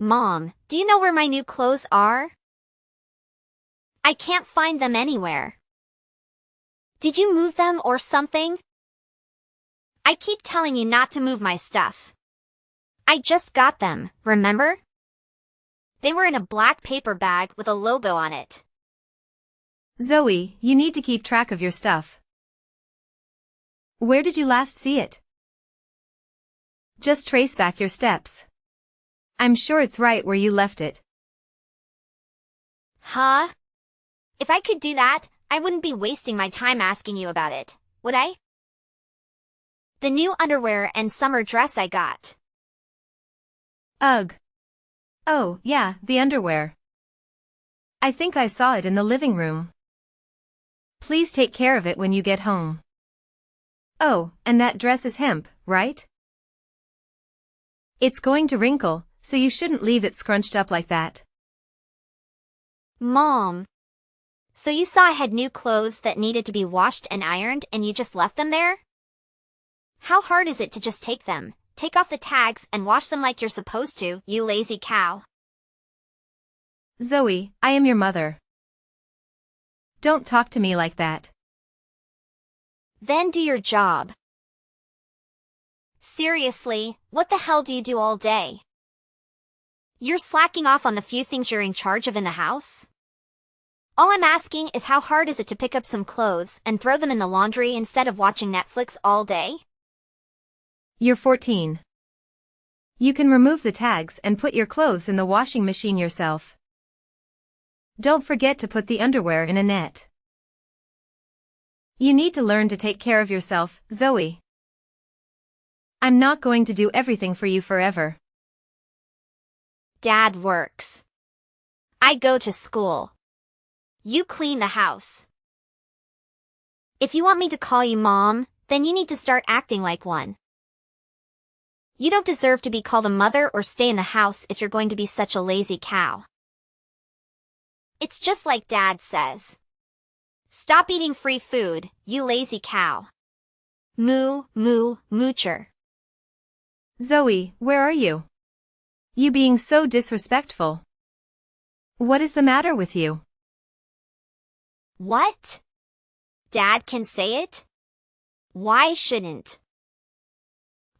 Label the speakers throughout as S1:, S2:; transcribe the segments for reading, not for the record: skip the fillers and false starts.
S1: Mom, do you know where my new clothes are? I can't find them anywhere. Did you move them or something? I keep telling you not to move my stuff. I just got them, remember? They were in a black paper bag with a logo on it.
S2: Zoe, you need to keep track of your stuff. Where did you last see it? Just trace back your steps. I'm sure it's right where you left it.
S1: Huh? If I could do that, I wouldn't be wasting my time asking you about it, would I? The new underwear and summer dress I got.
S2: Ugh. Oh, yeah, the underwear. I think I saw it in the living room. Please take care of it when you get home. Oh, and that dress is hemp, right? It's going to wrinkle, so you shouldn't leave it scrunched up like that.
S1: Mom. So you saw I had new clothes that needed to be washed and ironed and you just left them there? How hard is it to just take them, take off the tags and wash them like you're supposed to, you lazy cow?
S2: Zoe, I am your mother. Don't talk to me like that.
S1: Then do your job. Seriously, what the hell do you do all day? You're slacking off on the few things you're in charge of in the house? All I'm asking is how hard is it to pick up some clothes and throw them in the laundry instead of watching Netflix all day?
S2: You're 14. You can remove the tags and put your clothes in the washing machine yourself. Don't forget to put the underwear in a net. You need to learn to take care of yourself, Zoe. I'm not going to do everything for you forever.
S1: Dad works. I go to school. You clean the house. If you want me to call you Mom, then you need to start acting like one. You don't deserve to be called a mother or stay in the house if you're going to be such a lazy cow. It's just like Dad says. Stop eating free food, you lazy cow. Moo, moo, moocher.
S2: Zoe, where are you? You being so disrespectful. What is the matter with you?
S1: What? Dad can say it? Why shouldn't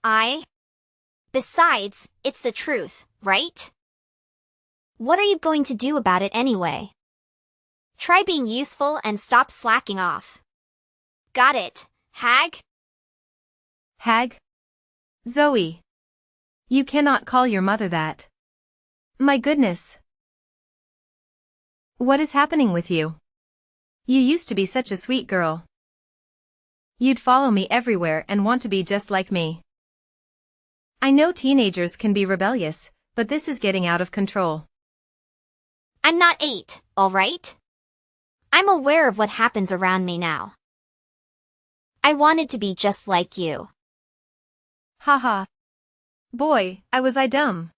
S1: I? Besides, it's the truth, right? What are you going to do about it anyway? Try being useful and stop slacking off. Got it, hag?
S2: Hag? Zoe. You cannot call your mother that. My goodness. What is happening with you? You used to be such a sweet girl. You'd follow me everywhere and want to be just like me. I know teenagers can be rebellious, but this is getting out of control.
S1: I'm not 8, all right? I'm aware of what happens around me now. I wanted to be just like you.
S2: Haha. Boy, was I dumb.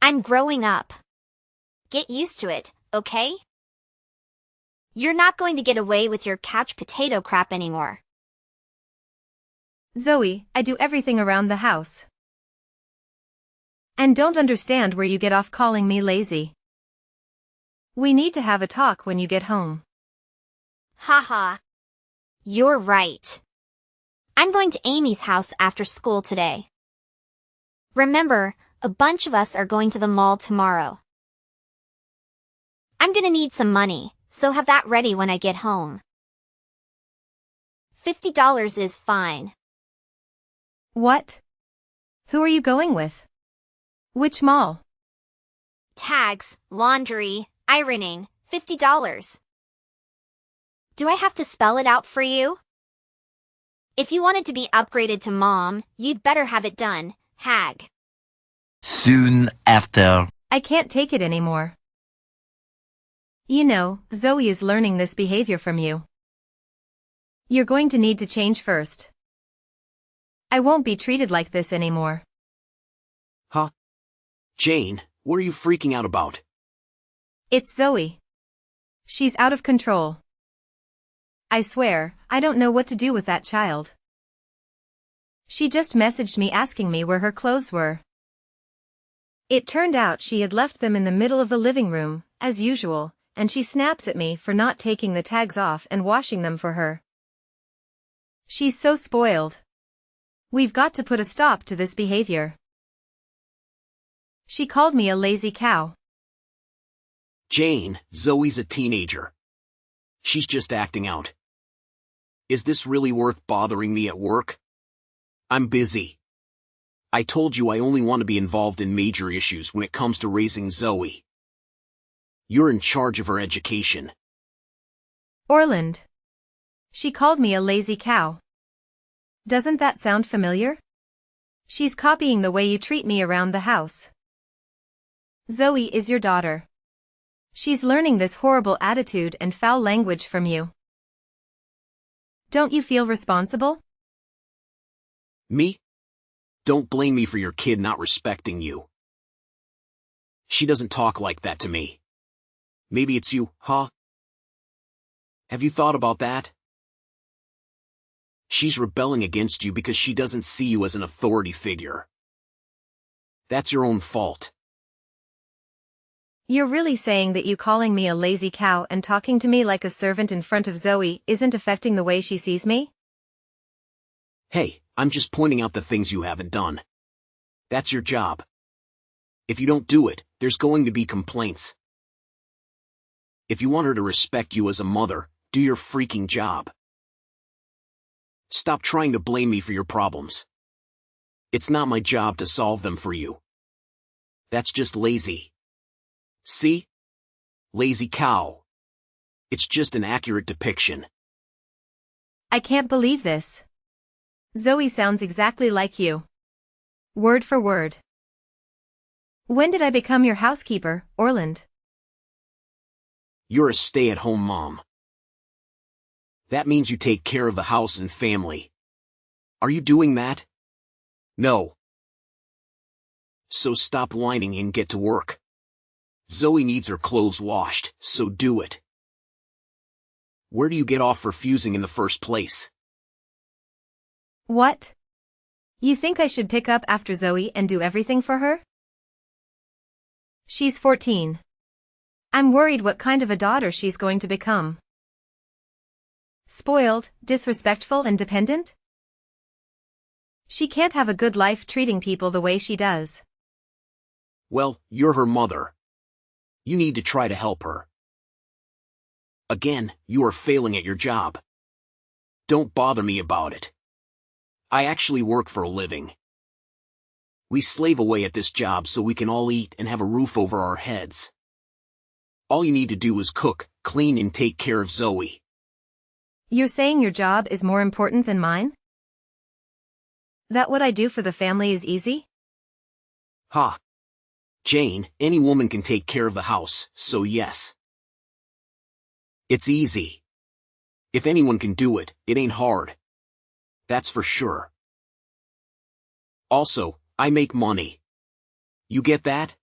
S1: I'm growing up. Get used to it, okay? You're not going to get away with your couch potato crap anymore.
S2: Zoe, I do everything around the house. And don't understand where you get off calling me lazy. We need to have a talk when you get home.
S1: Haha. You're right. I'm going to Amy's house after school today. Remember, a bunch of us are going to the mall tomorrow. I'm gonna need some money, so have that ready when I get home. $50 is fine.
S2: What? Who are you going with? Which mall?
S1: Tags, laundry, ironing, $50. Do I have to spell it out for you? If you wanted to be upgraded to Mom, you'd better have it done, hag.
S3: Soon after.
S2: I can't take it anymore. You know, Zoe is learning this behavior from you. You're going to need to change first. I won't be treated like this anymore.
S4: Huh? Jane, what are you freaking out about?
S2: It's Zoe. She's out of control. I swear, I don't know what to do with that child. She just messaged me asking me where her clothes were. It turned out she had left them in the middle of the living room, as usual, and she snaps at me for not taking the tags off and washing them for her. She's so spoiled. We've got to put a stop to this behavior. She called me a lazy cow.
S4: Jane, Zoe's a teenager. She's just acting out. Is this really worth bothering me at work? I'm busy. I told you I only want to be involved in major issues when it comes to raising Zoe. You're in charge of her education.
S2: Orland. She called me a lazy cow. Doesn't that sound familiar? She's copying the way you treat me around the house. Zoe is your daughter. She's learning this horrible attitude and foul language from you. Don't you feel responsible?
S4: Me? Don't blame me for your kid not respecting you. She doesn't talk like that to me. Maybe it's you, huh? Have you thought about that? She's rebelling against you because she doesn't see you as an authority figure. That's your own fault.
S2: You're really saying that you calling me a lazy cow and talking to me like a servant in front of Zoe isn't affecting the way she sees me?
S4: Hey, I'm just pointing out the things you haven't done. That's your job. If you don't do it, there's going to be complaints. If you want her to respect you as a mother, do your freaking job. Stop trying to blame me for your problems. It's not my job to solve them for you. That's just lazy. See? Lazy cow. It's just an accurate depiction.
S2: I can't believe this. Zoe sounds exactly like you. Word for word. When did I become your housekeeper, Orland?
S4: You're a stay-at-home mom. That means you take care of the house and family. Are you doing that? No. So stop whining and get to work. Zoe needs her clothes washed, so do it. Where do you get off refusing in the first place?
S2: What? You think I should pick up after Zoe and do everything for her? She's 14. I'm worried what kind of a daughter she's going to become. Spoiled, disrespectful and dependent? She can't have a good life treating people the way she does.
S4: Well, you're her mother. You need to try to help her. Again, you are failing at your job. Don't bother me about it. I actually work for a living. We slave away at this job so we can all eat and have a roof over our heads. All you need to do is cook, clean and take care of Zoe.
S2: You're saying your job is more important than mine? That what I do for the family is easy?
S4: Ha. Jane, any woman can take care of the house, so yes. It's easy. If anyone can do it, it ain't hard. That's for sure. Also, I make money. You get that?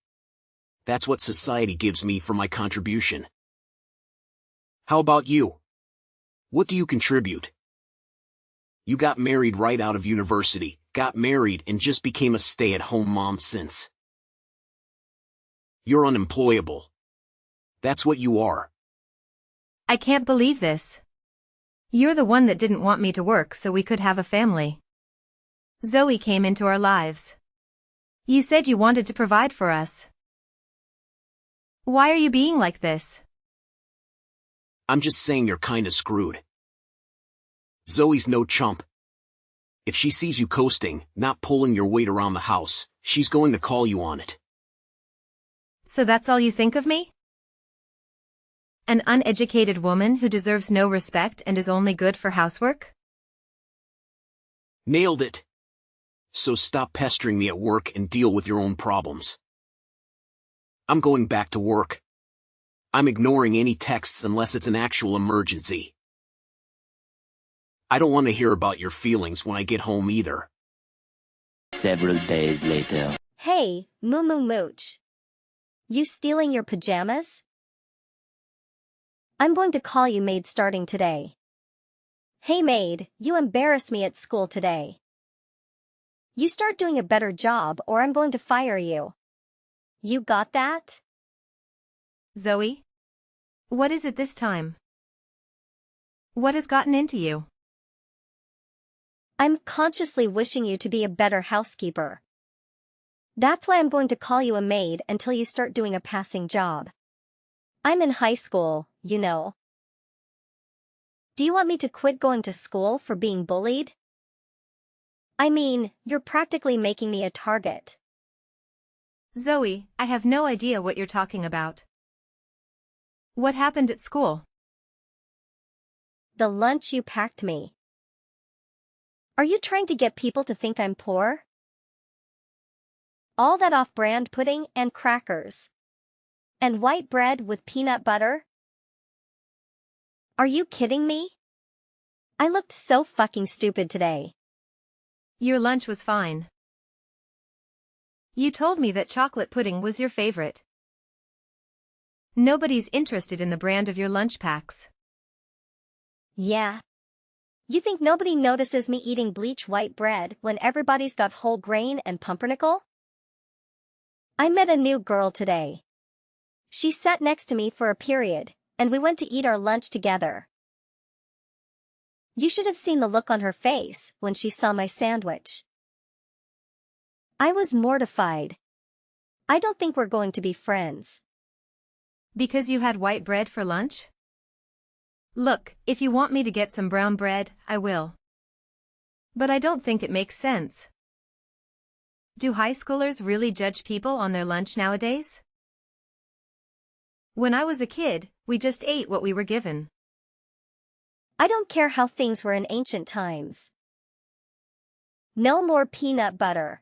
S4: That's what society gives me for my contribution. How about you? What do you contribute? You got married right out of university, got married and just became a stay-at-home mom since. You're unemployable. That's what you are.
S2: I can't believe this. You're the one that didn't want me to work so we could have a family. Zoe came into our lives. You said you wanted to provide for us. Why are you being like this?
S4: I'm just saying you're kinda screwed. Zoe's no chump. If she sees you coasting, not pulling your weight around the house, she's going to call you on it.
S2: So that's all you think of me? An uneducated woman who deserves no respect and is only good for housework?
S4: Nailed it. So stop pestering me at work and deal with your own problems. I'm going back to work. I'm ignoring any texts unless it's an actual emergency. I don't want to hear about your feelings when I get home either.
S3: Several days later.
S5: Hey, Moo Moo Mooch. You stealing your pajamas? I'm going to call you maid starting today. Hey maid, you embarrassed me at school today. You start doing a better job or I'm going to fire you. You got that?
S2: Zoe? What is it this time? What has gotten into you?
S5: I'm consciously wishing you to be a better housekeeper. That's why I'm going to call you a maid until you start doing a passing job. I'm in high school, you know. Do you want me to quit going to school for being bullied? I mean, you're practically making me a target.
S2: Zoe, I have no idea what you're talking about. What happened at school?
S5: The lunch you packed me. Are you trying to get people to think I'm poor? All that off-brand pudding and crackers. And white bread with peanut butter? Are you kidding me? I looked so fucking stupid today.
S2: Your lunch was fine. You told me that chocolate pudding was your favorite. Nobody's interested in the brand of your lunch packs.
S5: Yeah. You think nobody notices me eating bleach white bread when everybody's got whole grain and pumpernickel? I met a new girl today. She sat next to me for a period, and we went to eat our lunch together. You should have seen the look on her face when she saw my sandwich. I was mortified. I don't think we're going to be friends.
S2: Because you had white bread for lunch? Look, if you want me to get some brown bread, I will. But I don't think it makes sense. Do high schoolers really judge people on their lunch nowadays? When I was a kid, we just ate what we were given.
S5: I don't care how things were in ancient times. No more peanut butter.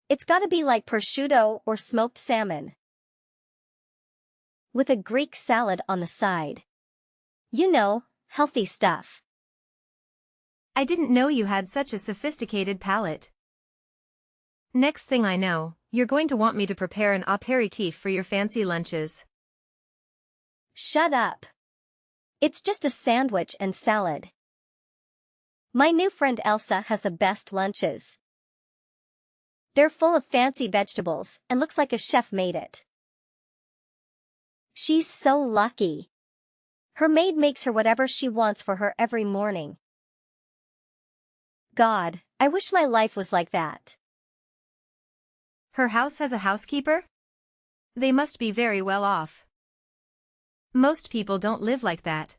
S5: It's gotta be like prosciutto or smoked salmon. With a Greek salad on the side. You know, healthy stuff.
S2: I didn't know you had such a sophisticated palate. Next thing I know, you're going to want me to prepare an aperitif for your fancy lunches.
S5: Shut up. It's just a sandwich and salad. My new friend Elsa has the best lunches. They're full of fancy vegetables and looks like a chef made it. She's so lucky. Her maid makes her whatever she wants for her every morning. God, I wish my life was like that.
S2: Her house has a housekeeper? They must be very well off. Most people don't live like that.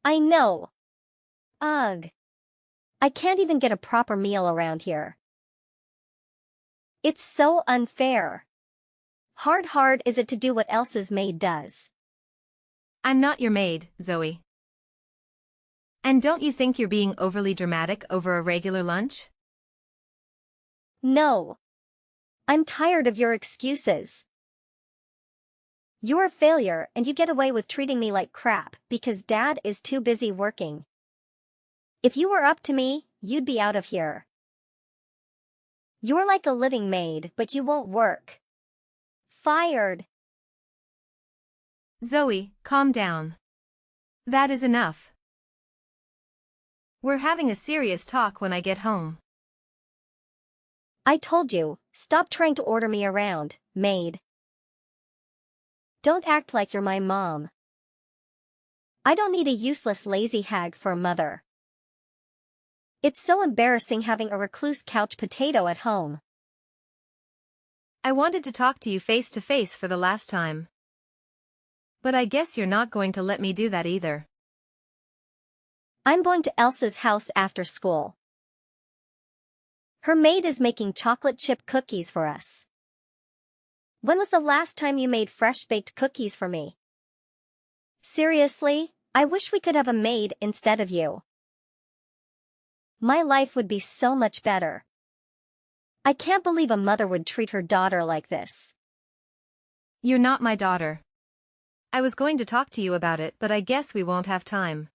S5: I know. Ugh. I can't even get a proper meal around here. It's so unfair. Hard is it to do what Elsa's maid does.
S2: I'm not your maid, Zoe. And don't you think you're being overly dramatic over a regular lunch?
S5: No. I'm tired of your excuses. You're a failure and you get away with treating me like crap because Dad is too busy working. If you were up to me, you'd be out of here. You're like a living maid, but you won't work. Fired.
S2: Zoe, calm down. That is enough. We're having a serious talk when I get home.
S5: I told you, stop trying to order me around, maid. Don't act like you're my mom. I don't need a useless lazy hag for a mother. It's so embarrassing having a recluse couch potato at home.
S2: I wanted to talk to you face to face for the last time. But I guess you're not going to let me do that either.
S5: I'm going to Elsa's house after school. Her maid is making chocolate chip cookies for us. When was the last time you made fresh-baked cookies for me? Seriously, I wish we could have a maid instead of you. My life would be so much better. I can't believe a mother would treat her daughter like this.
S2: You're not my daughter. I was going to talk to you about it, but I guess we won't have time.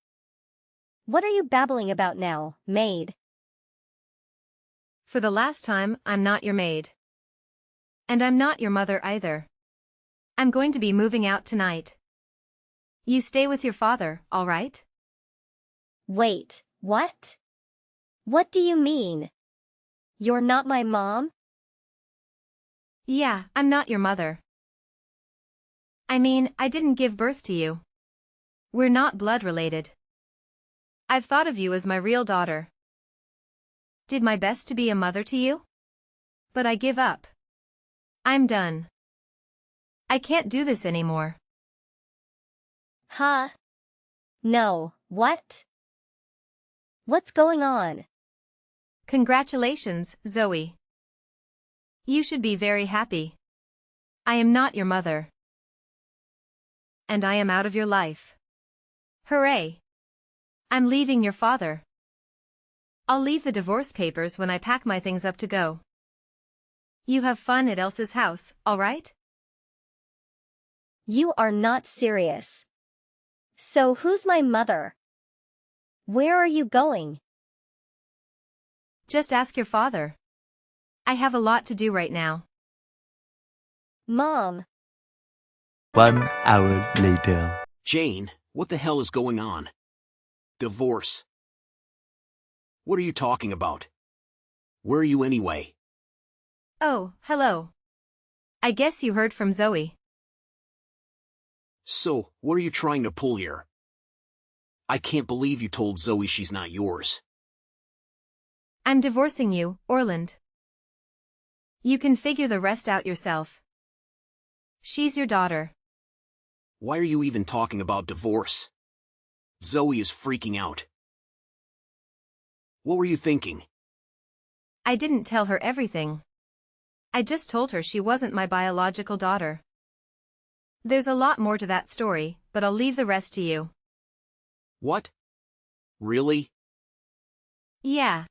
S5: What are you babbling about now, maid?
S2: For the last time, I'm not your maid. And I'm not your mother either. I'm going to be moving out tonight. You stay with your father, all right?
S5: Wait, what? What do you mean? You're not my mom?
S2: Yeah, I'm not your mother. I mean, I didn't give birth to you. We're not blood related. I've thought of you as my real daughter. Did my best to be a mother to you? But I give up. I'm done. I can't do this anymore.
S5: Huh? No, what? What's going on?
S2: Congratulations, Zoe. You should be very happy. I am not your mother. And I am out of your life. Hooray! I'm leaving your father. I'll leave the divorce papers when I pack my things up to go. You have fun at Elsa's house, all right?
S5: You are not serious. So who's my mother? Where are you going?
S2: Just ask your father. I have a lot to do right now.
S5: Mom.
S3: 1 hour later.
S4: Jane, what the hell is going on? Divorce. What are you talking about? Where are you anyway?
S2: Oh, hello. I guess you heard from Zoe.
S4: So, what are you trying to pull here? I can't believe you told Zoe she's not yours.
S2: I'm divorcing you, Orland. You can figure the rest out yourself. She's your daughter.
S4: Why are you even talking about divorce? Zoe is freaking out. What were you thinking?
S2: I didn't tell her everything. I just told her she wasn't my biological daughter. There's a lot more to that story, but I'll leave the rest to you.
S4: What? Really?
S2: Yeah.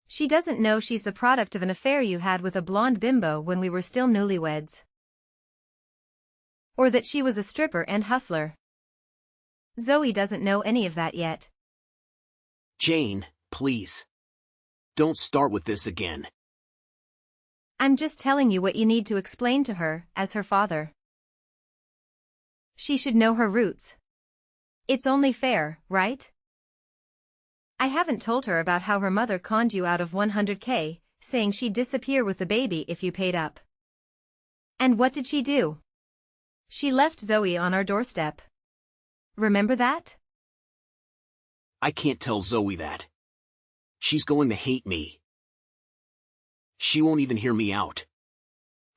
S2: She doesn't know she's the product of an affair you had with a blonde bimbo when we were still newlyweds. Or that she was a stripper and hustler. Zoe doesn't know any of that yet.
S4: Jane, please. Don't start with this again.
S2: I'm just telling you what you need to explain to her, as her father. She should know her roots. It's only fair, right? I haven't told her about how her mother conned you out of $100K, saying she'd disappear with the baby if you paid up. And what did she do? She left Zoe on our doorstep. Remember that?
S4: I can't tell Zoe that. She's going to hate me. She won't even hear me out.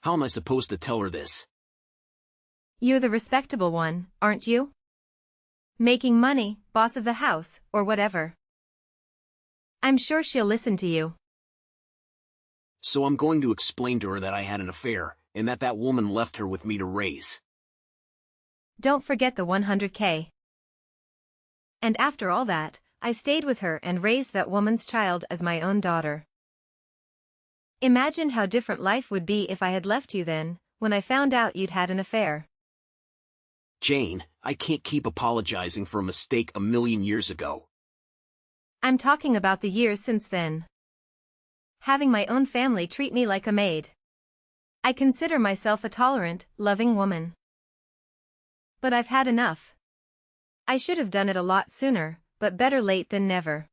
S4: How am I supposed to tell her this?
S2: You're the respectable one, aren't you? Making money, boss of the house, or whatever. I'm sure she'll listen to you.
S4: So I'm going to explain to her that I had an affair, and that woman left her with me to raise.
S2: Don't forget the $100K. And after all that, I stayed with her and raised that woman's child as my own daughter. Imagine how different life would be if I had left you then, when I found out you'd had an affair.
S4: Jane, I can't keep apologizing for a mistake a million years ago.
S2: I'm talking about the years since then. Having my own family treat me like a maid. I consider myself a tolerant, loving woman. But I've had enough. I should have done it a lot sooner, but better late than never.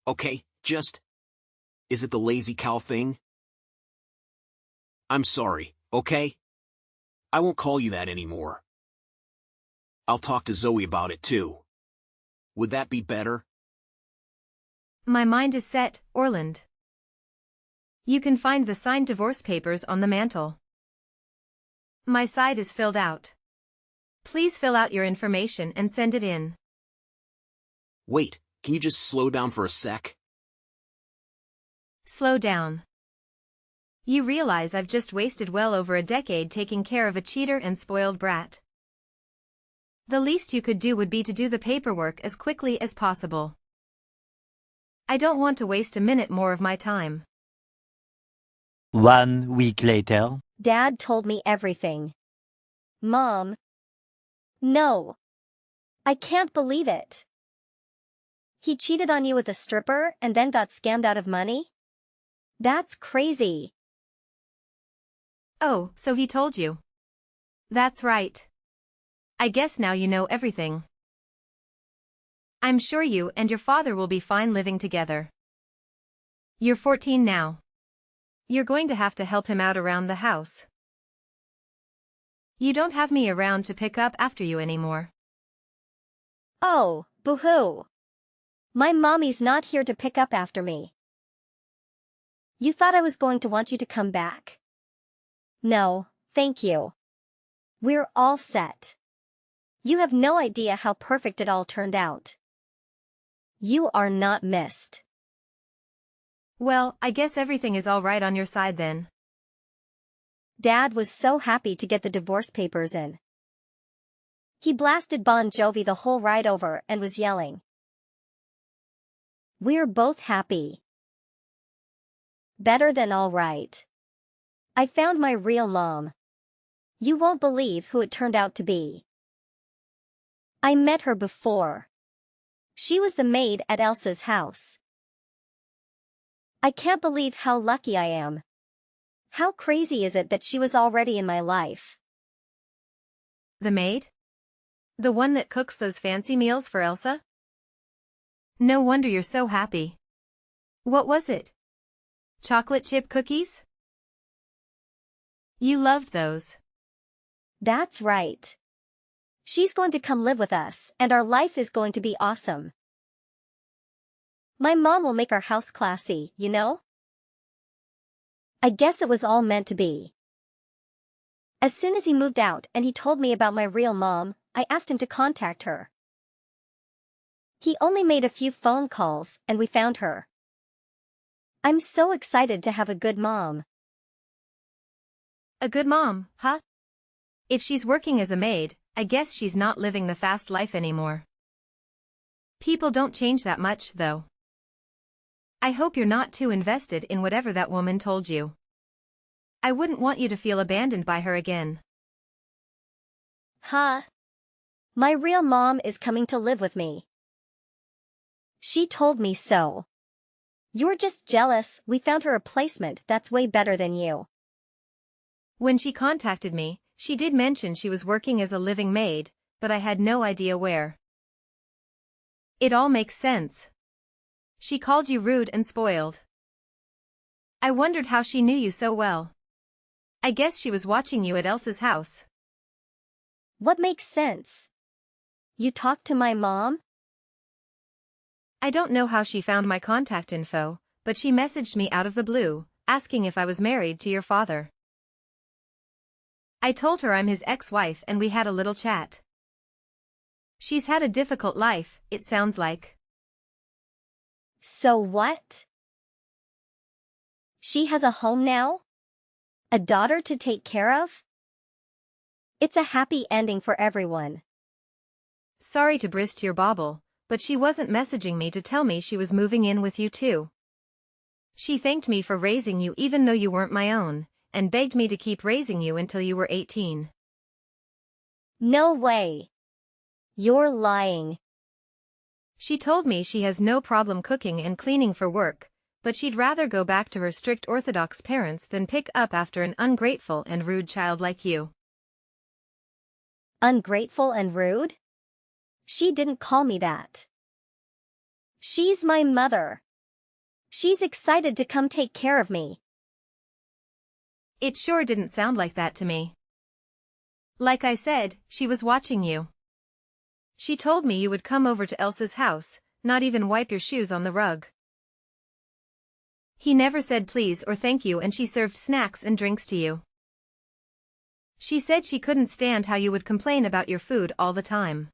S4: Okay, is it the lazy cow thing? I'm sorry, okay? I won't call you that anymore. I'll talk to Zoe about it too. Would that be better?
S2: My mind is set, Orland. You can find the signed divorce papers on the mantel. My side is filled out. Please fill out your information and send it in.
S4: Wait, can you just slow down for a sec?
S2: Slow down. You realize I've just wasted well over a decade taking care of a cheater and spoiled brat. The least you could do would be to do the paperwork as quickly as possible. I don't want to waste a minute more of my time.
S3: 1 week later.
S5: Dad told me everything. Mom. No. I can't believe it. He cheated on you with a stripper and then got scammed out of money? That's crazy.
S2: Oh, so he told you. That's right. I guess now you know everything. I'm sure you and your father will be fine living together. You're 14 now. You're going to have to help him out around the house. You don't have me around to pick up after you anymore.
S5: Oh, boo-hoo. My mommy's not here to pick up after me. You thought I was going to want you to come back? No, thank you. We're all set. You have no idea how perfect it all turned out. You are not missed.
S2: Well, I guess everything is all right on your side then.
S5: Dad was so happy to get the divorce papers in. He blasted Bon Jovi the whole ride over and was yelling. We're both happy. Better than all right. I found my real mom. You won't believe who it turned out to be. I met her before. She was the maid at Elsa's house. I can't believe how lucky I am. How crazy is it that she was already in my life?
S2: The maid? The one that cooks those fancy meals for Elsa? No wonder you're so happy. What was it? Chocolate chip cookies? You loved those.
S5: That's right. She's going to come live with us, and our life is going to be awesome. My mom will make our house classy, you know? I guess it was all meant to be. As soon as he moved out and he told me about my real mom, I asked him to contact her. He only made a few phone calls and we found her. I'm so excited to have a good mom.
S2: A good mom, huh? If she's working as a maid, I guess she's not living the fast life anymore. People don't change that much, though. I hope you're not too invested in whatever that woman told you. I wouldn't want you to feel abandoned by her again.
S5: Huh? My real mom is coming to live with me. She told me so. You're just jealous. We found her a placement that's way better than you.
S2: When she contacted me, she did mention she was working as a living maid, but I had no idea where. It all makes sense. She called you rude and spoiled. I wondered how she knew you so well. I guess she was watching you at Elsa's house.
S5: What makes sense? You talked to my mom?
S2: I don't know how she found my contact info, but she messaged me out of the blue, asking if I was married to your father. I told her I'm his ex-wife and we had a little chat. She's had a difficult life, it sounds like.
S5: So what? She has a home now? A daughter to take care of? It's a happy ending for everyone.
S2: Sorry to burst your bubble, but she wasn't messaging me to tell me she was moving in with you too. She thanked me for raising you even though you weren't my own, and begged me to keep raising you until you were 18.
S5: No way. You're lying.
S2: She told me she has no problem cooking and cleaning for work, but she'd rather go back to her strict Orthodox parents than pick up after an ungrateful and rude child like you.
S5: Ungrateful and rude? She didn't call me that. She's my mother. She's excited to come take care of me.
S2: It sure didn't sound like that to me. Like I said, she was watching you. She told me you would come over to Elsa's house, not even wipe your shoes on the rug. He never said please or thank you, and she served snacks and drinks to you. She said she couldn't stand how you would complain about your food all the time.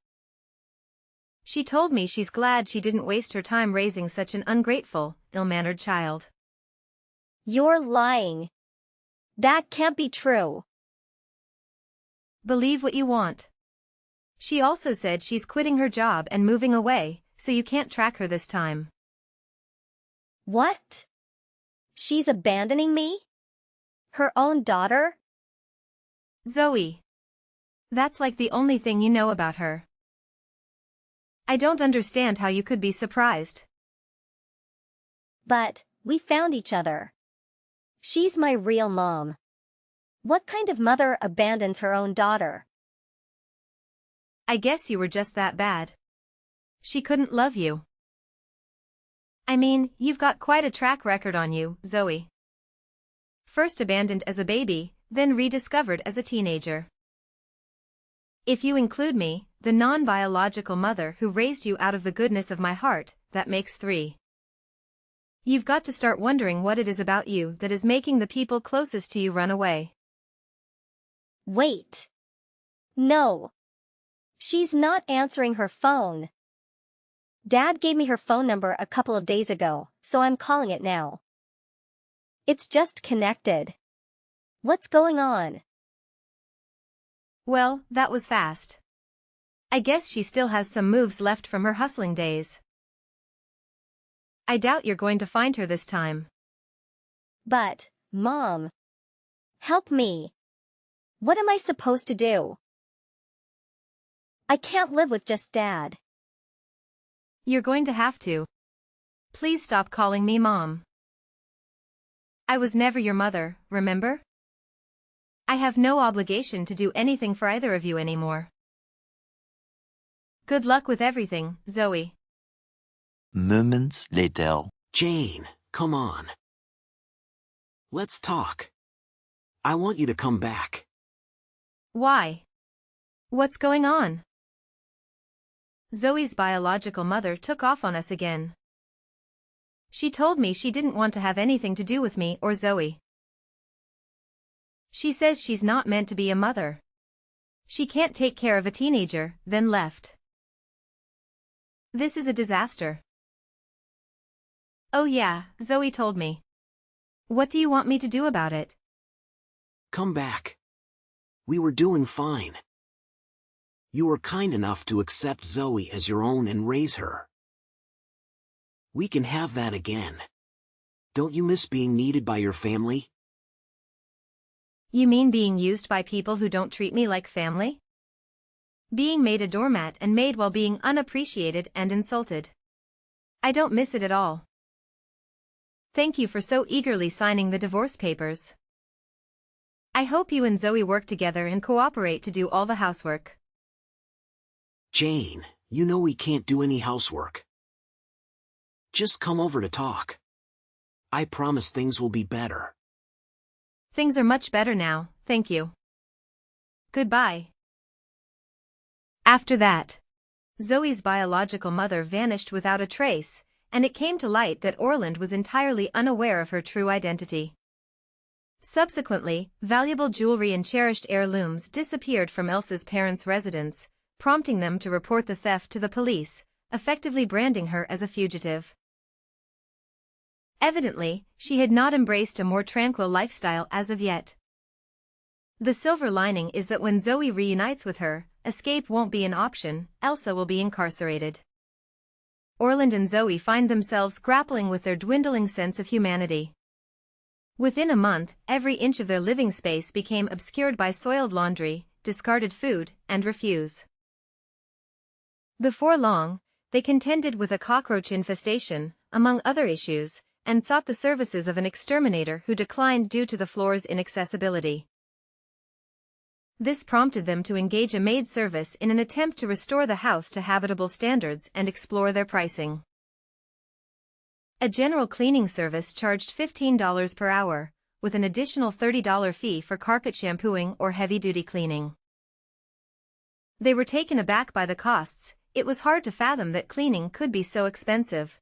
S2: She told me she's glad she didn't waste her time raising such an ungrateful, ill-mannered child.
S5: You're lying. That can't be true.
S2: Believe what you want. She also said she's quitting her job and moving away, so you can't track her this time.
S5: What? She's abandoning me? Her own daughter?
S2: Zoe. That's like the only thing you know about her. I don't understand how you could be surprised.
S5: But, we found each other. She's my real mom. What kind of mother abandons her own daughter?
S2: I guess you were just that bad. She couldn't love you. I mean, you've got quite a track record on you, Zoe. first abandoned as a baby, then rediscovered as a teenager. If you include me, the non-biological mother who raised you out of the goodness of my heart, that makes 3. You've got to start wondering what it is about you that is making the people closest to you run away.
S5: Wait. No. She's not answering her phone. Dad gave me her phone number a couple of days ago, so I'm calling it now. It's just connected. What's going on?
S2: Well, that was fast. I guess she still has some moves left from her hustling days. I doubt you're going to find her this time.
S5: But, Mom. Help me. What am I supposed to do? I can't live with just Dad.
S2: You're going to have to. Please stop calling me Mom. I was never your mother, remember? I have no obligation to do anything for either of you anymore. Good luck with everything, Zoe.
S3: Moments later.
S4: Jane, come on. Let's talk. I want you to come back.
S2: Why? What's going on? Zoe's biological mother took off on us again. She told me she didn't want to have anything to do with me or Zoe. She says she's not meant to be a mother. She can't take care of a teenager, then left. This is a disaster. Oh yeah, Zoe told me. What do you want me to do about it?
S4: Come back. We were doing fine. You were kind enough to accept Zoe as your own and raise her. We can have that again. Don't you miss being needed by your family?
S2: You mean being used by people who don't treat me like family? Being made a doormat and made while being unappreciated and insulted. I don't miss it at all. Thank you for so eagerly signing the divorce papers. I hope you and Zoe work together and cooperate to do all the housework.
S4: Jane, you know we can't do any housework. Just come over to talk. I promise things will be better.
S2: Things are much better now, thank you. Goodbye. After that, Zoe's biological mother vanished without a trace, and it came to light that Orland was entirely unaware of her true identity. Subsequently, valuable jewelry and cherished heirlooms disappeared from Elsa's parents' residence, prompting them to report the theft to the police, effectively branding her as a fugitive. Evidently, she had not embraced a more tranquil lifestyle as of yet. The silver lining is that when Zoe reunites with her, escape won't be an option, Elsa will be incarcerated. Orland and Zoe find themselves grappling with their dwindling sense of humanity. Within a month, every inch of their living space became obscured by soiled laundry, discarded food, and refuse. Before long, they contended with a cockroach infestation, among other issues, and sought the services of an exterminator who declined due to the floor's inaccessibility. This prompted them to engage a maid service in an attempt to restore the house to habitable standards and explore their pricing. A general cleaning service charged $15 per hour, with an additional $30 fee for carpet shampooing or heavy-duty cleaning. They were taken aback by the costs. It was hard to fathom that cleaning could be so expensive.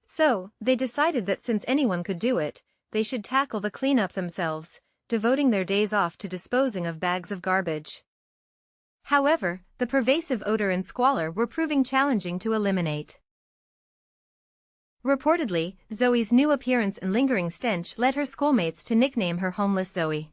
S2: So, they decided that since anyone could do it, they should tackle the cleanup themselves, devoting their days off to disposing of bags of garbage. However, the pervasive odor and squalor were proving challenging to eliminate. Reportedly, Zoe's new appearance and lingering stench led her schoolmates to nickname her Homeless Zoe.